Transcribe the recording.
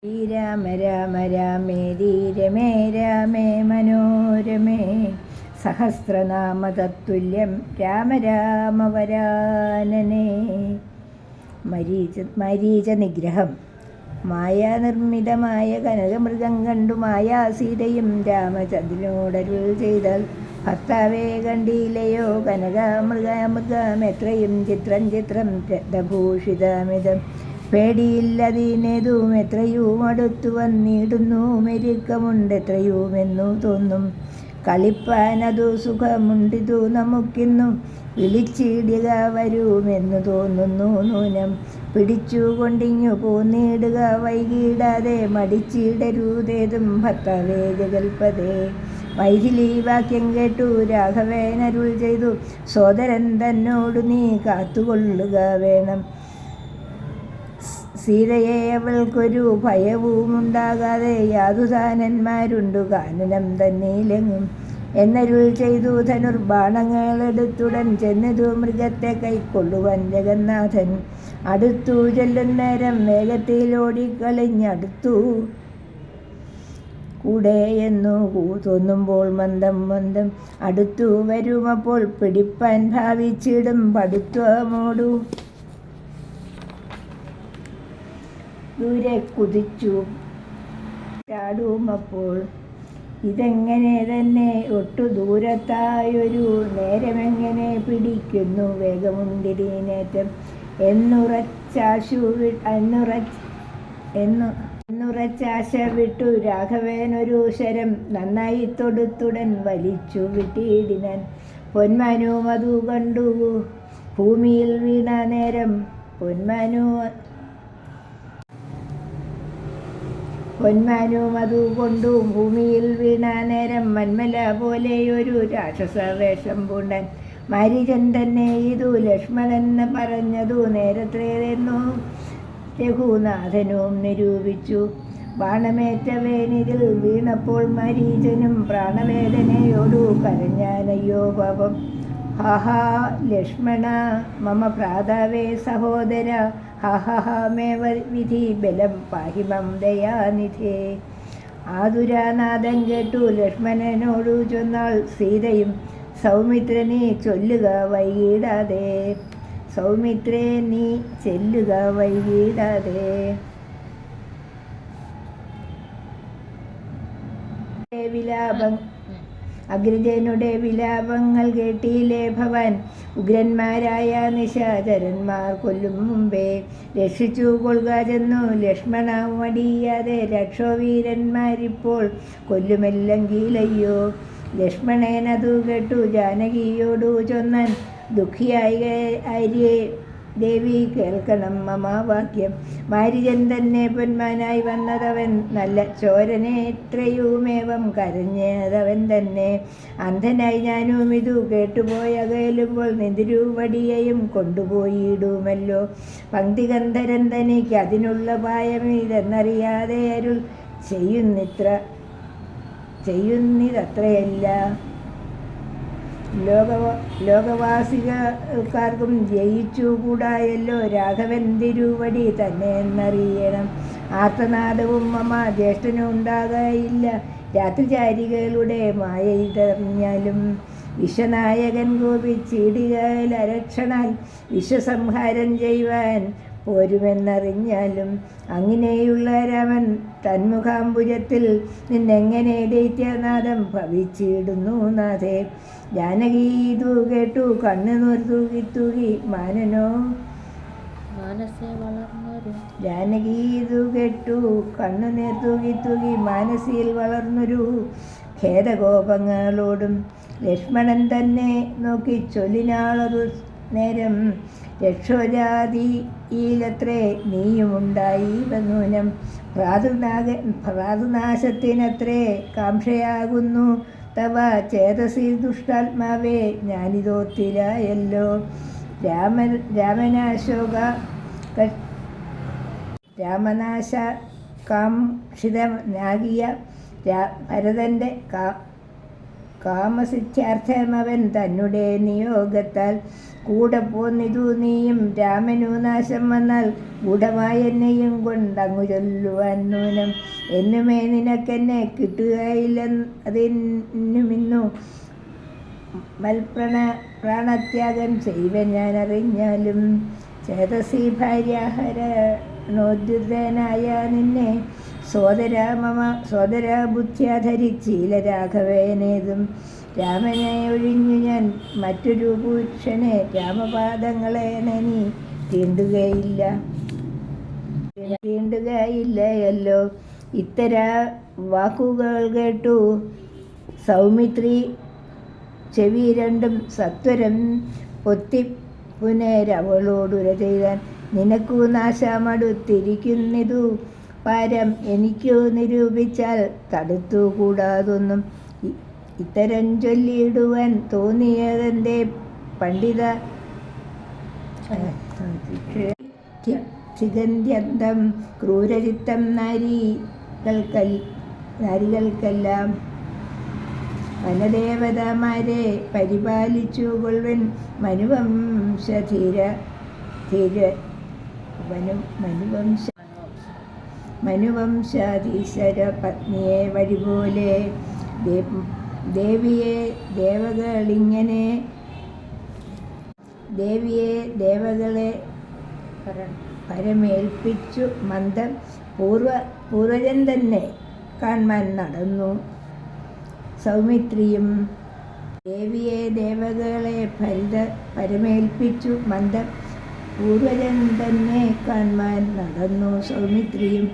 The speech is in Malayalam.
ശ്രീരാമ രാമ രാമേ ധീരമേ രാമേ മനോരമേ സഹസ്രനാമ തത്തുല്യം രാമ രാമ വരാനനേ. മരീച നിഗ്രഹം. മായാനിർമ്മിതമായ കനകമൃഗം കണ്ടു മായാസീതയും രാമചന്ദ്രനോടരുൾ ചെയ്താൽ, ഭർത്താവേ കണ്ടില്ലയോ കനകമൃഗം എത്രയും ചിത്രം രത്നഭൂഷിതമിതം. പേടിയില്ലതിനേതും എത്രയും അടുത്തു വന്നിടുന്നു, മെരുക്കമുണ്ടെത്രയുമെന്നു തോന്നും. കളിപ്പാനതു സുഖമുണ്ടിതു നമുക്കിന്നു, വിളിച്ചിടുക വരുമെന്നു തോന്നുന്നു നൂനം. പിടിച്ചുകൊണ്ടിങ്ങു പോന്നിടുക വൈകിടാതെ, മടിച്ചിടരുതേതും ഭർത്താവേ ജഗൽപദേ. മൈഥിലി വാക്യം കേട്ടു രാഘവേനരുൾ ചെയ്തു, സോദരൻ തന്നോടു നീ കാത്തുകൊള്ളുക വേണം. സീതയെ അവൾക്കൊരു ഭയവുമുണ്ടാകാതെ, യാതുദാനന്മാരുണ്ടു കാനനം തന്നീലെങ്ങും എന്നരുൾ ചെയ്തു. ധനുർബാണങ്ങളെടുത്തുടൻ ചെന്നതു മൃഗത്തെ കൈക്കൊള്ളുവാൻ ജഗന്നാഥൻ. അടുത്തു ചെല്ലുന്നേരം വേഗത്തിലോടിക്കളിഞ്ഞടുത്തു കൂടെ എന്നു തോന്നുമ്പോൾ മന്ദം മന്ദം അടുത്തു വരുമപ്പോൾ പിടിപ്പാൻ ഭാവിച്ചിടും പടുത്വമോടു ദൂരെ കുതിച്ചു ചാടുമപ്പോൾ. ഇതെങ്ങനെ തന്നെ ഒട്ടു ദൂരത്തായൊരു നേരമെങ്ങനെ പിടിക്കുന്നു വേഗമുണ്ടിനേറ്റം എന്നുറച്ചാശ വിട്ടു രാഘവേനൊരു ശരം നന്നായി തൊടുത്തുടൻ വലിച്ചു വിട്ടിടിനാൻ. പൊന്മാനും അതു കണ്ടു ഭൂമിയിൽ വീണ നേരം പൊന്മാനും അതു കൊണ്ടു ഭൂമിയിൽ വീണ നേരം മന്മല പോലെയൊരു രാക്ഷസവേഷം പൂണ്ടൻ. മാരീചൻ തന്നെ ഇതു ലക്ഷ്മണനെന്ന് പറഞ്ഞതു നേരത്രേതെന്നു രഘുനാഥനും നിരൂപിച്ചു. ബാണമേറ്റവേനിതിൽ വീണപ്പോൾ മാരീചനും പ്രാണവേദനയോടു കരഞ്ഞാനയ്യോ പാപം. ഹാഹാ ലക്ഷ്മണ മമ ഭ്രാതാവേ സഹോദര, ഹാഹമേവ വിധി ബലം പാഹിമം ദയാനിധേ. ആതുരാനാദം കേട്ടു ലക്ഷ്മണനോടു ചൊന്നാൾ സീതയും, സൗമിത്രേ നീ ചൊല്ലുക വൈകിടാതെ. സൗമിത്രേ നീ ചെല്ലുക വൈകിടാതെ. അഗ്രജനുടെ വിലാപങ്ങൾ കേട്ടില്ലേ ഭവാൻ. ഉഗ്രന്മാരായ നിശാചരന്മാർ കൊല്ലും മുമ്പേ രക്ഷിച്ചു കൊള്ളുക ചെന്നു ലക്ഷ്മണ മടിയാതെ. രക്ഷോവീരന്മാരിപ്പോൾ കൊല്ലുമെല്ലെങ്കിലയ്യോ. ലക്ഷ്മണേനതു കേട്ടു ജാനകിയോടു ചൊന്നാൻ, ദുഃഖിയായ ആര്യേ ദേവി കേൾക്കണം മമാവാക്യം. മാരീചൻ തന്നെ പൊന്മാനായി വന്നതവൻ, നല്ല ചോരനെത്രയുമേവം കരഞ്ഞതവൻ തന്നെ. അന്ധനായി ഞാനും ഇതു കേട്ടുപോയ കേളുമ്പോൾ നെതിരുവടിയെയും കൊണ്ടുപോയിടുമല്ലോ. പങ്ക്തിഗന്ധരൻ തനിക്ക് അതിനുള്ള പായമിതെന്നറിയാതെ അരുൾ ചെയ്യുന്നിതത്രയല്ല. ലോകവാസികൾക്കാർക്കും ജയിച്ചുകൂടായല്ലോ രാഘവൻ തിരുവടി തന്നെ എന്നറിയണം. ആർത്തനാദവും മമ ജ്യേഷ്ഠനുണ്ടാകയില്ല, രാത്രിചാരികളുടെ മായയിതറിഞ്ഞാലും. വിശ്വനായകൻ കോപിച്ചിടികലരക്ഷണാൽ വിശ്വസംഹാരം ചെയ്യുവാൻ പോരുമെന്നറിഞ്ഞാലും. അങ്ങനെയുള്ള രാമൻ തന്മുഖാംബുജത്തിൽ നിന്നെങ്ങനെ ദൈത്യനാദം ഭവിച്ചിടുന്നു നാഥേ. ജാനകി ഇതു കേട്ടു കണ്ണുനീർ തൂകി മാനസിയിൽ വളർന്നൊരു ഖേദകോപങ്ങളോടും ലക്ഷ്മണൻ തന്നെ നോക്കി ചൊല്ലിനാളൊരു നേരം, രക്ഷോജാതിയിലത്രേ നീയുമുണ്ടായി നൂനം. ഭ്രാതൃനാശത്തിനത്രേ കാംക്ഷയാകുന്നു തവ ചേതസി ദുഷ്ടാത്മാവേ ഞാനിതോത്തിലായല്ലോ. രാമനാശ കാംക്ഷിതനാകിയ ഭരതൻ്റെ കാമസിദ്ധ്യാർത്ഥമവൻ തന്നെ നിയോഗത്താൽ കൂടെ പോന്നിതു നീയും രാമനു നാശം വന്നാൽ ഗൂഢമായ എന്നെയും കൊണ്ടങ്ങു ചൊല്ലുവാൻ നൂനം എന്നുമേ നിനക്കെന്നെ കിട്ടുകയില്ലെന്നതിന്നുമിന്നു പ്രാണത്യാഗം ചെയ്വൻ ഞാൻ അറിഞ്ഞാലും ചേതസി ഭാര്യാഹരണോദ്യുതനായ നിന്നെ സോദര ബുദ്ധ്യാ ധരിച്ചീല രാഘവേനേതും രാമനെ ഒഴിഞ്ഞു ഞാൻ മറ്റൊരു പുരുഷനെ രാമപാദങ്ങളെ നീ തീണ്ടുകയില്ലയല്ലോ. ഇത്തര വാക്കുകൾ കേട്ടു സൗമിത്രി ചെവി രണ്ടും സത്വരം പൊത്തി പുനരവളോടുര ചെയ്താൻ നിനക്കു നാശമടുത്തിരിക്കുന്നിതു പാരം എനിക്കു നിരൂപിച്ചാൽ തടുത്തു കൂടാതൊന്നും ഇത്തരം ചൊല്ലിയിടുവാൻ തോന്നിയതെന്റെ പണ്ഡിത ചിഗന്ത്യന്തം ക്രൂരചിത്തം നാരികൾക്കെല്ലാം വനദേവതമാരെ പരിപാലിച്ചു കൊള്ളുവൻ മനുവംശാധീശ്വര പത്നിയെ വഴിപോലെ ദേവിയെ ദേവകളെ പരമേൽപ്പിച്ചു മന്ദം പൂർവജൻ തന്നെ കാൺമാൻ നടന്നു സൗമിത്രിയും. ദേവിയെ ദേവകളെ പരമേൽപ്പിച്ചു മന്ദം പൂർവജൻ തന്നെ കാൺമാൻ നടന്നു സൗമിത്രിയും.